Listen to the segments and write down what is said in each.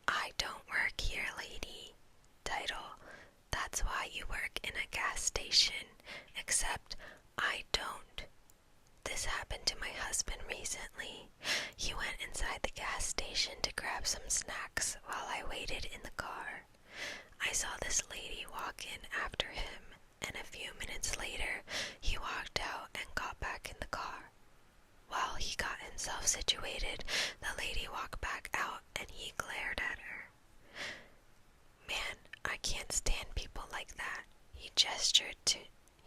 I don't work here, lady. Title, that's why you work in a gas station, except I don't. This happened to my husband recently. He went inside the gas station to grab some snacks while I waited in the car. I saw this lady walk in after him, and a few minutes later, he walked out and got back in the car. While he got himself situated, the lady walked back out and he glared at her. Man, I can't stand people like that, he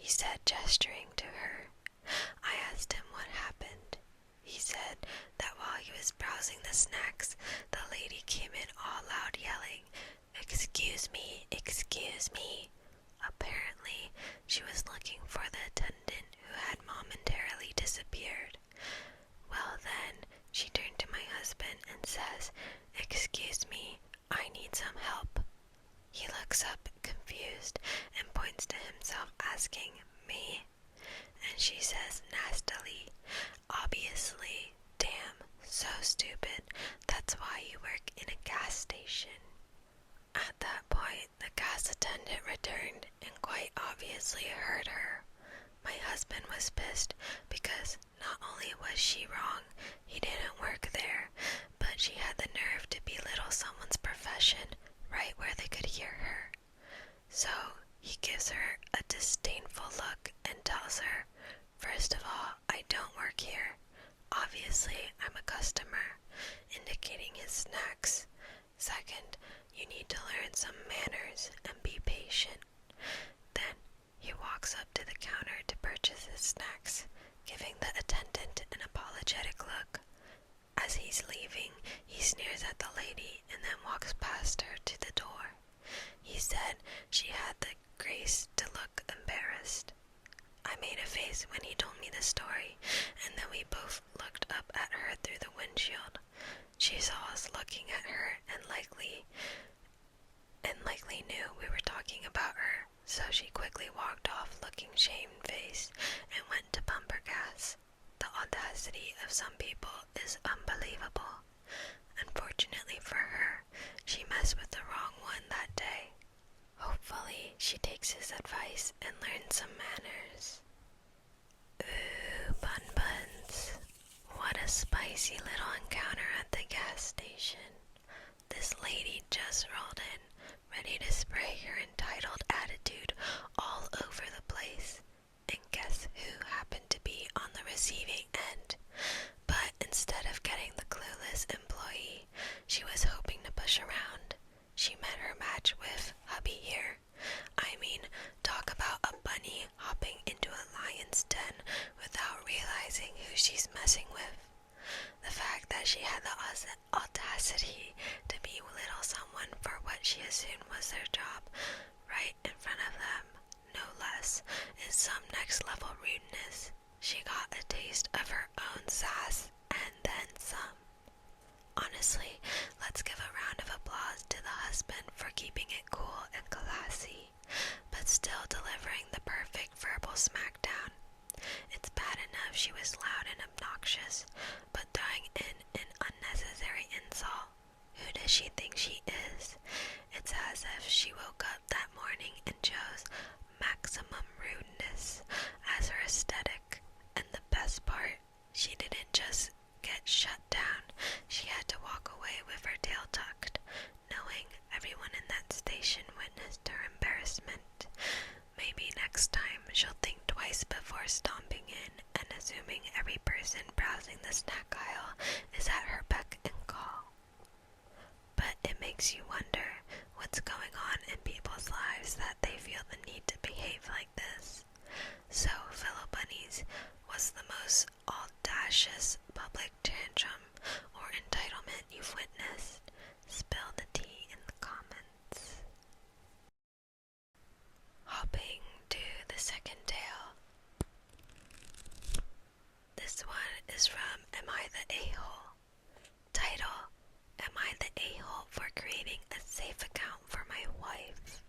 said, gesturing to her. I asked him what happened. He said that while he was browsing the snacks, the lady came in all loud yelling, "Excuse me, excuse me." Apparently, she was looking for the attendant who had momentarily disappeared. Well then, she turned to my husband and says, "Excuse me, I need some help." He looks up confused and points to himself asking, "Me?" And she says nastily, "Obviously, damn, so stupid, that's why you work in a gas station." At that point, the gas attendant returned and quite obviously heard her. My husband was pissed because not only was she wrong, he didn't work there, but she had the nerve to belittle someone's profession right where they could hear her. So he gives her a disdainful look and tells her, "First of all, I don't work here. Obviously, I'm a customer," indicating his snacks. "Second, you need to learn some manners and be patient." Then he walks up to the counter to purchase his snacks, giving the attendant an apologetic look. As he's leaving, he sneers at the lady and then walks past her to the door. He said she had the grace to look embarrassed. I made a face when he told me the story, and then we both looked up at her through the windshield. She saw us looking at her and likely knew we were talking about her, so she quickly walked off looking shamefaced and went to pump her gas. The audacity of some people is unbelievable. Unfortunately for her, she messed with the wrong one that day. Hopefully, she takes his advice and learns some manners. Ooh, bun-buns. What a spicy little encounter at the gas station. This lady just rolled in, ready to spray her entitled attitude all over the place. And guess who happened to be on the receiving end? But instead of getting the clueless employee she was hoping to push around, she met her match with hubby here. I mean, talk about a bunny hopping into a lion's den without realizing who she's messing with. The fact that she had the audacity to belittle someone for what she assumed was their job right in front of them, no less, is some next level rudeness. She got a taste of her own sass and then some. Honestly, let's give a round of applause to the husband for keeping it cool and classy, but still delivering the perfect verbal smackdown. It's bad enough she was loud and obnoxious, but throwing in an unnecessary insult. Who does she think she is? It's as if she woke up that morning and chose maximum rudeness as her aesthetic. And the best part, she didn't just get shut down, she had to walk away with her tail tucked, knowing everyone in that station witnessed her embarrassment. Maybe next time she'll think twice before stomping in and assuming every person browsing the snack aisle is at her beck and call. But it makes you wonder what's going on in people's lives that they feel the need to behave like this. So, fellow bunnies, what's the most audacious public tantrum or entitlement you've witnessed? Spill the tea in the comments. Hopping to the second tale. This one is from Am I the A-hole? Title, Am I the A-hole for creating a safe account for my wife?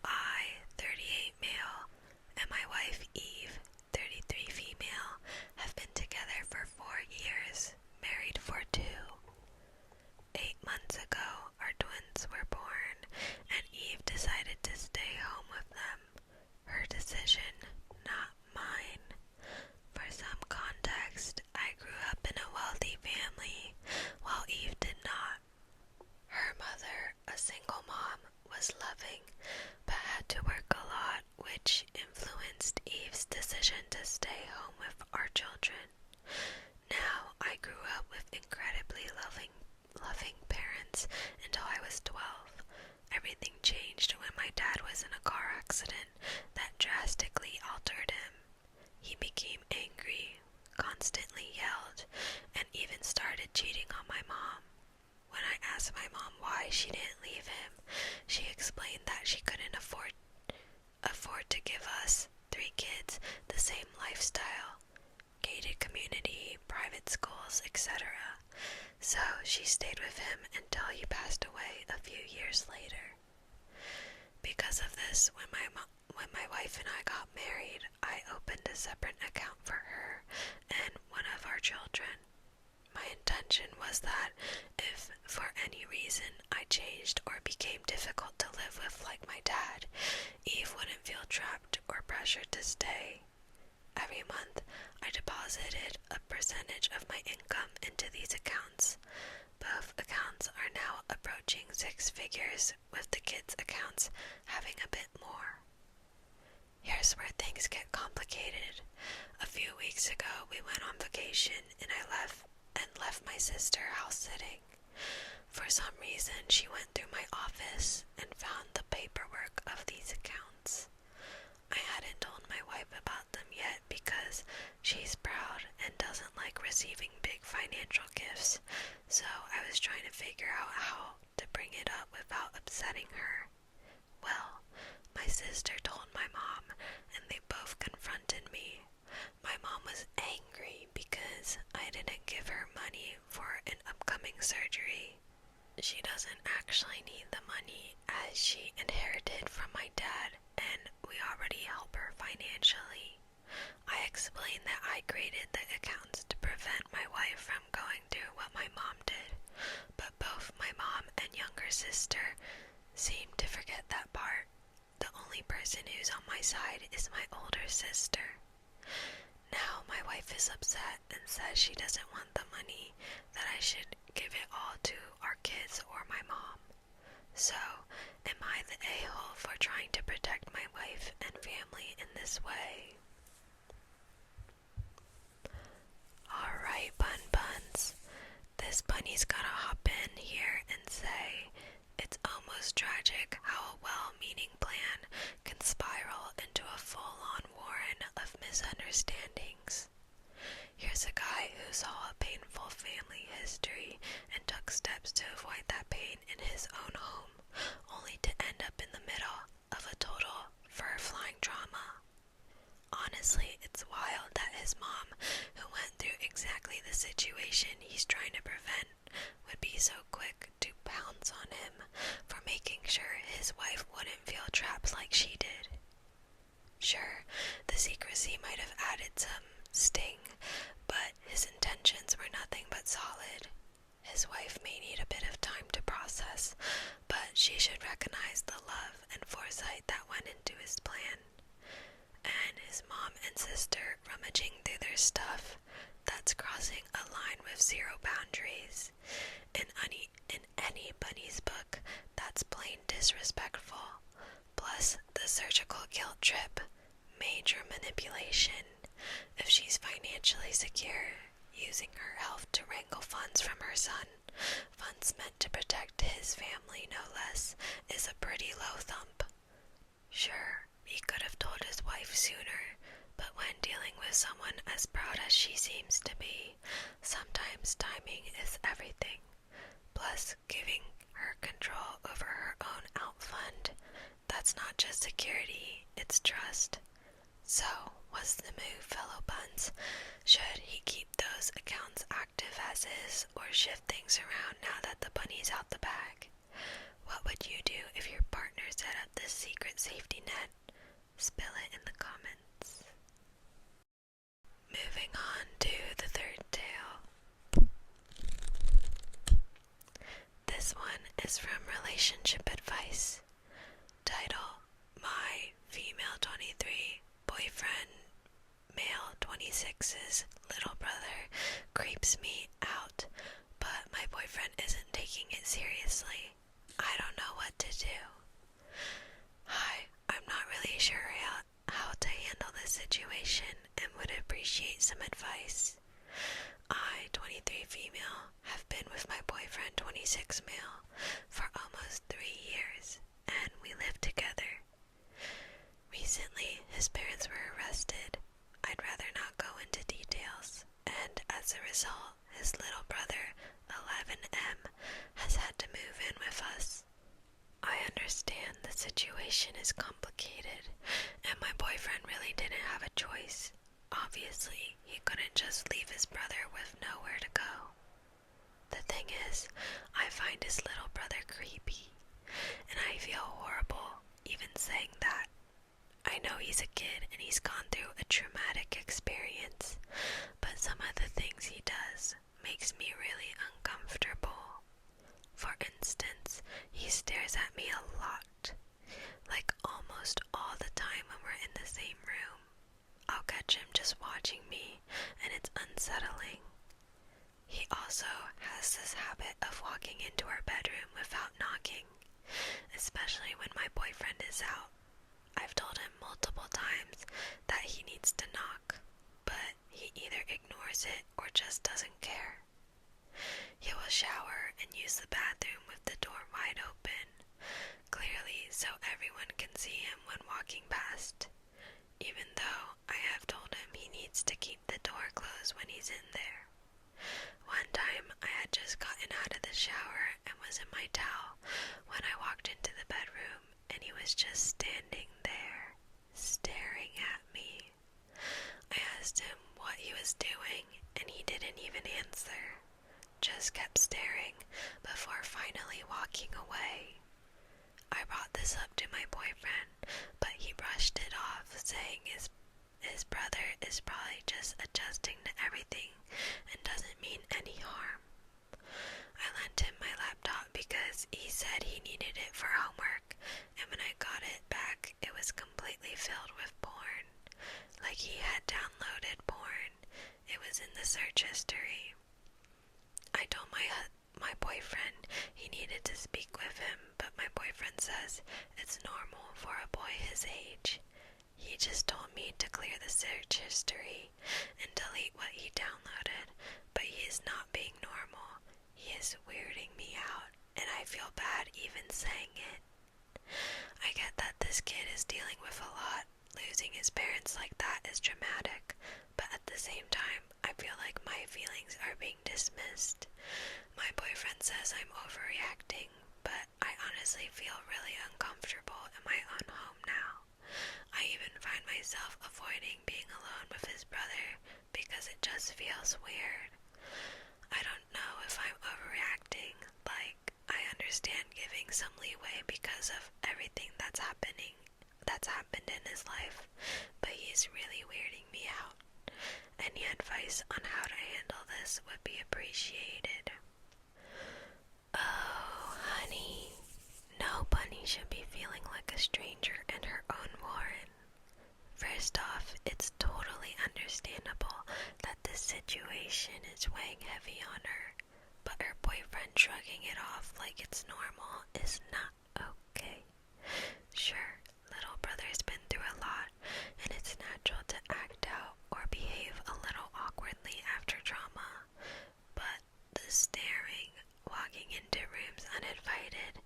I, 38 male, and my wife Eve, 33 female, have been together for 4 years. 8 months ago, our twins were born, and Eve decided to stay home with them. Her decision, not mine. For some context, I grew up in a wealthy family, while Eve did not. Her mother, a single mom, was loving, but had to work a lot, which influenced Eve's decision to stay home with our children. Now, I grew up with incredibly loving parents until I was 12. Everything changed when my dad was in a car accident that drastically altered him. He became angry, constantly yelled, and even started cheating on my mom. When I asked my mom why she didn't leave him, she explained that she couldn't afford to give us, 3 kids, the same lifestyle, gated community, private schools, etc. So she stayed with him until he passed away a few years later. Because of this, when my wife and I got married, I opened a separate account for her and one of our children. My intention was that if, for any reason, I changed or became difficult to live with like my dad, Eve wouldn't feel trapped or pressured to stay. Every month, I deposited a percentage of my income into these accounts. Both accounts are now approaching 6 figures, with the kids' accounts having a bit more. Here's where things get complicated. A few weeks ago, we went on vacation and I left my sister house sitting. For some reason, she went through my office and found the paperwork of these accounts. I hadn't told my wife about them yet because she's proud and doesn't like receiving big financial gifts, so I was trying to figure out how to bring it up without upsetting her. Well, my sister told my mom, and they both confronted me. My mom was angry because I didn't give her money for an upcoming surgery. She doesn't actually need the money as she inherited from my dad, and we already help her financially. I explained that I created the accounts to prevent my wife from going through what my mom did, but both my mom and younger sister seem to forget that part. The only person who's on my side is my older sister. Now my wife is upset and says she doesn't want the money, that I should give it all to our kids or my mom. So, am I the a-hole for trying to protect my wife and family in this way? Alright, bun-buns. This bunny's gotta hop in here and say, it's almost tragic how a well-meaning plan can spiral into a full-on warren of misunderstandings. Here's a guy who saw a painful family history and took steps to avoid that pain in his own home, only to end up in the middle of a total fur-flying drama. Honestly, it's wild that his mom, who went through exactly the situation he's trying to prevent, would be so quick to pounce on him for making sure his wife wouldn't feel trapped like she did. Sure, the secrecy might have added some sting, but his intentions were nothing but solid. His wife may need a bit of time to process, but she should recognize the love and foresight that went into his plan. And his mom and sister rummaging through their stuff, that's crossing a line with zero boundaries. In any bunny's book, that's plain disrespectful. Plus, the surgical guilt trip, major manipulation. If she's financially secure, using her health to wrangle funds from her son, funds meant to protect his family no less, is a pretty low thump. Sure, he could have told his wife sooner, but when dealing with someone as proud as she seems to be, sometimes timing is everything. Plus, giving her control over her own out fund, that's not just security, it's trust. So, what's the move, fellow buns? Should he keep those accounts active as is, or shift things around now that the bunny's out the bag? What would you do if your partner set up this secret safety net? Spill it in the comments. Moving on to the third tale. This one is from Relationship Advice. Title: My female 23 boyfriend, male 26's little brother creeps me out, but my boyfriend isn't taking it seriously. I don't know what to do. Hi, I'm not really sure how to handle this situation and would appreciate some advice. I, 23 female, have been with my boyfriend, 26 male, for almost 3 years, and we live together. Recently, his parents were arrested. I'd rather not go into details, and as a result, his little brother, 11M, has had to move in with us. I understand the situation is complicated, and my boyfriend really didn't have a choice. Obviously, he couldn't just leave his brother with nowhere to go. The thing is, I find his little brother creepy, and I feel horrible even saying that. I know he's a kid and he's gone through a traumatic experience, but some of the things he does makes me really uncomfortable. For instance, he stares at me a lot, like almost all the time when we're in the same room. I'll catch him just watching me, and it's unsettling. He also has this habit of walking into our bedroom without knocking, especially when my boyfriend is out. I've told him multiple times that he needs to knock, but he either ignores it or just doesn't care. He will shower and use the bathroom with the door wide open, clearly so everyone can see him when walking past, even though I have told him he needs to keep the door closed when he's in there. One time, I had just gotten out of the shower and was in my towel when I walked into the bedroom, and he was just standing there, staring at me. I asked him what he was doing, and he didn't even answer, just kept staring before finally walking away. I brought this up to my boyfriend, but he brushed it off, saying his brother is probably just adjusting to everything and doesn't mean any harm. I lent him my laptop because he said he needed it for homework, and when I got it back, it was completely filled with porn. Like he had downloaded porn. It was in the search history. I told my boyfriend he needed to speak with him, but my boyfriend says it's normal for a boy his age. He just told me to clear the search history and delete what he downloaded, but he is not being normal. He is weirding me out, and I feel bad even saying it. I get that this kid is dealing with a lot. Losing his parents like that is traumatic, but at the same time, I feel like my feelings are being dismissed. My boyfriend says I'm overreacting, but I honestly feel really uncomfortable in my own home now. I even find myself avoiding being alone with his brother because it just feels weird. I don't know if I'm overreacting, like, I understand giving some leeway because of everything that's happened in his life, but he's really weirding me out. Any advice on how to handle this would be appreciated. Oh, honey, no bunny should be feeling like a stranger in her own warren. First off, it's totally understandable that this situation is weighing heavy on her, but her boyfriend shrugging it off like it's normal is not okay. Sure, little brother's been through a lot, and it's natural to act out or behave a little awkwardly after trauma, but the staring, walking into rooms uninvited,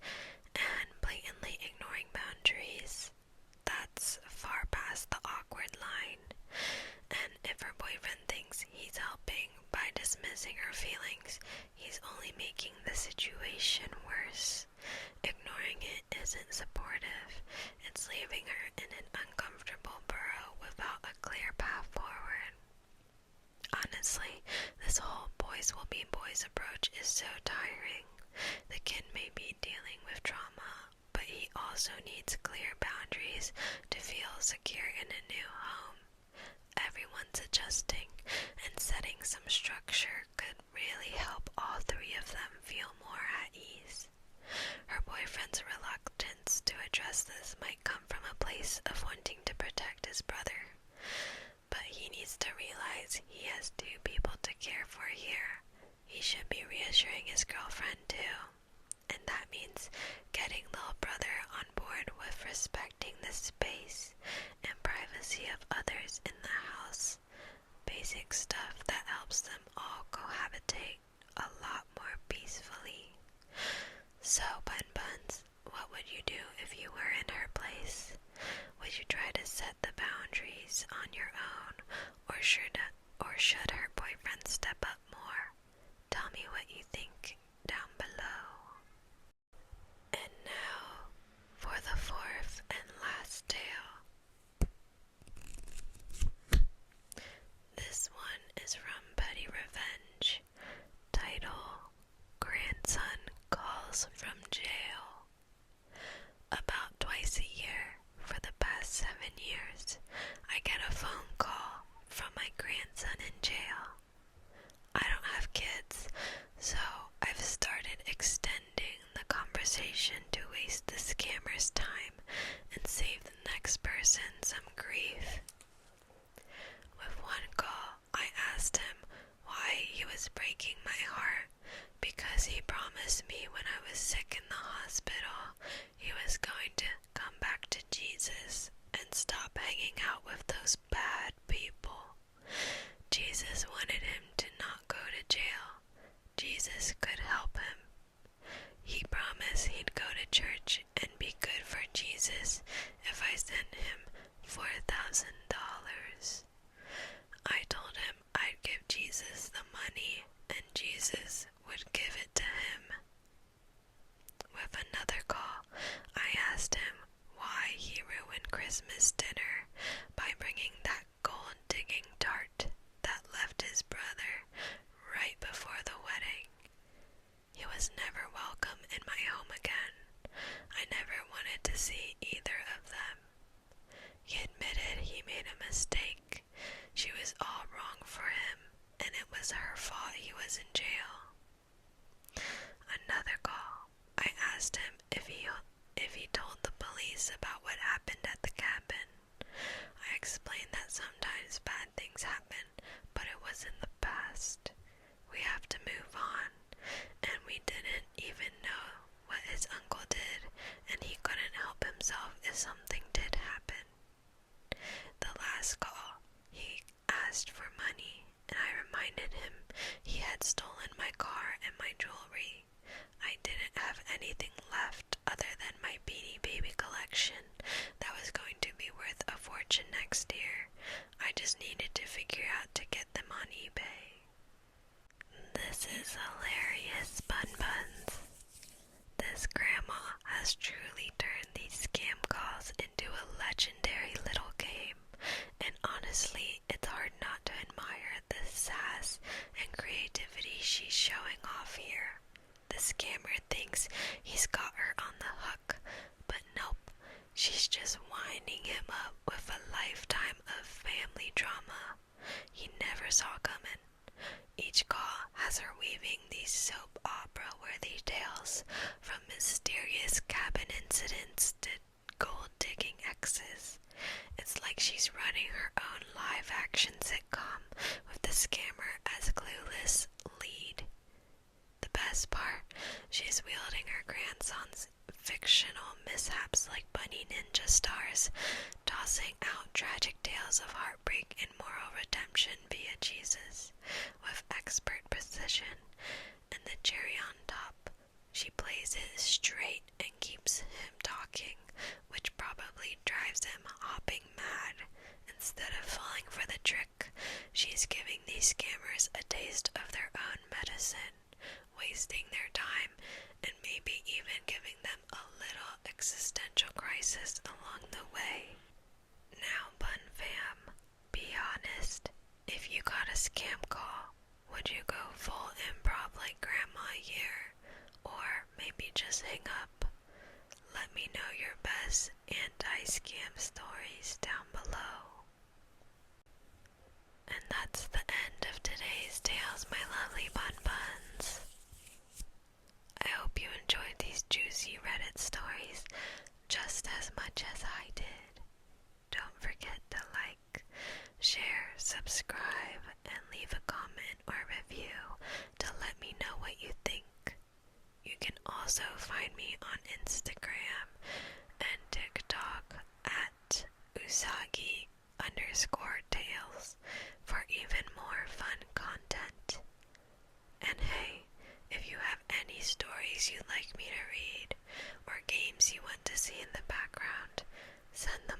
and blatantly ignoring boundaries, that's far past the awkward line. And if her boyfriend thinks he's helping by dismissing her feelings, he's only making the situation worse. Ignoring it isn't supportive. It's leaving her in an uncomfortable burrow without a clear path forward. Honestly, this whole boys will be boys approach is so tiring. The kid may be dealing with trauma, but he also needs clear boundaries to feel secure in a new home. Everyone's adjusting, and setting some structure could really help all three of them feel more at ease. calls from jail. About twice a year for the past 7 years, I get a phone call from my grandson in jail. I don't have kids, so I've started extending the conversation to waste the scammer's time and save the next person some grief. With one call, I asked him why he was breaking my heart, because he promised me when I was sick in the hospital he was going to come back to Jesus and stop hanging out with those bad people. Jesus wanted him to not go to jail. Jesus could help him. He promised he'd go to church and be good for Jesus if I sent him $4,000. I told him I'd give Jesus the money and Jesus would give it to him. With another call, I asked him why he ruined Christmas dinner by bringing that gold-digging tart that left his brother right before the wedding. He was never welcome in my home again. I never wanted to see either of them. He admitted he made a mistake. She was all wrong for him, and it was her fault he was in jail. Another call. I asked him if he told the police about what happened at the cabin. I explained that sometimes bad things happen, but it was in the past. We have to move on, and we didn't even know what his uncle did, and he couldn't help himself if something did happen. The last call, he asked for money, and I reminded him he had stolen my car and my jewelry. I didn't have anything left other than my Beanie Baby collection that was going to be worth a fortune next year. I just needed to figure out to get them on eBay. This is hilarious, bun-buns. This grandma has truly turned these scam calls into a legendary little game, and honestly, it's hard not to admire the sass and creativity she's showing off here. The scammer thinks he's got her on the hook, but nope, she's just winding him up with a lifetime of family drama he never saw coming. Each call has her weaving these soap opera-worthy tales, from mysterious cabin incidents to gold-digging exes. It's like she's running her own live-action sitcom with the scammer as clueless lead. The best part, she's wielding her grandson's fictional mishaps like bunny ninja stars, tossing out tragic tales of heartbreak and moral redemption via Jesus with expert precision. And the cherry on top, she plays it straight and keeps him talking, which probably drives him hopping mad. Instead of falling for the trick, she's giving these scammers a taste of their own medicine, wasting their time and maybe even giving them a little existential crisis along the way. Now, Bun Fam, be honest. If you got a scam call, would you go full improv like Grandma here? Or maybe just hang up? Let me know your best anti-scam stories down below. And that's the end of today's tales, my lovely bun-buns. I hope you enjoyed these juicy Reddit stories just as much as I did. Don't forget to like, share, subscribe, and leave a comment or review to let me know what you think. You can also find me on Instagram and TikTok at Usagi_tales for even more fun content. And hey, if you have any stories you'd like me to read or games you want to see in the background, send them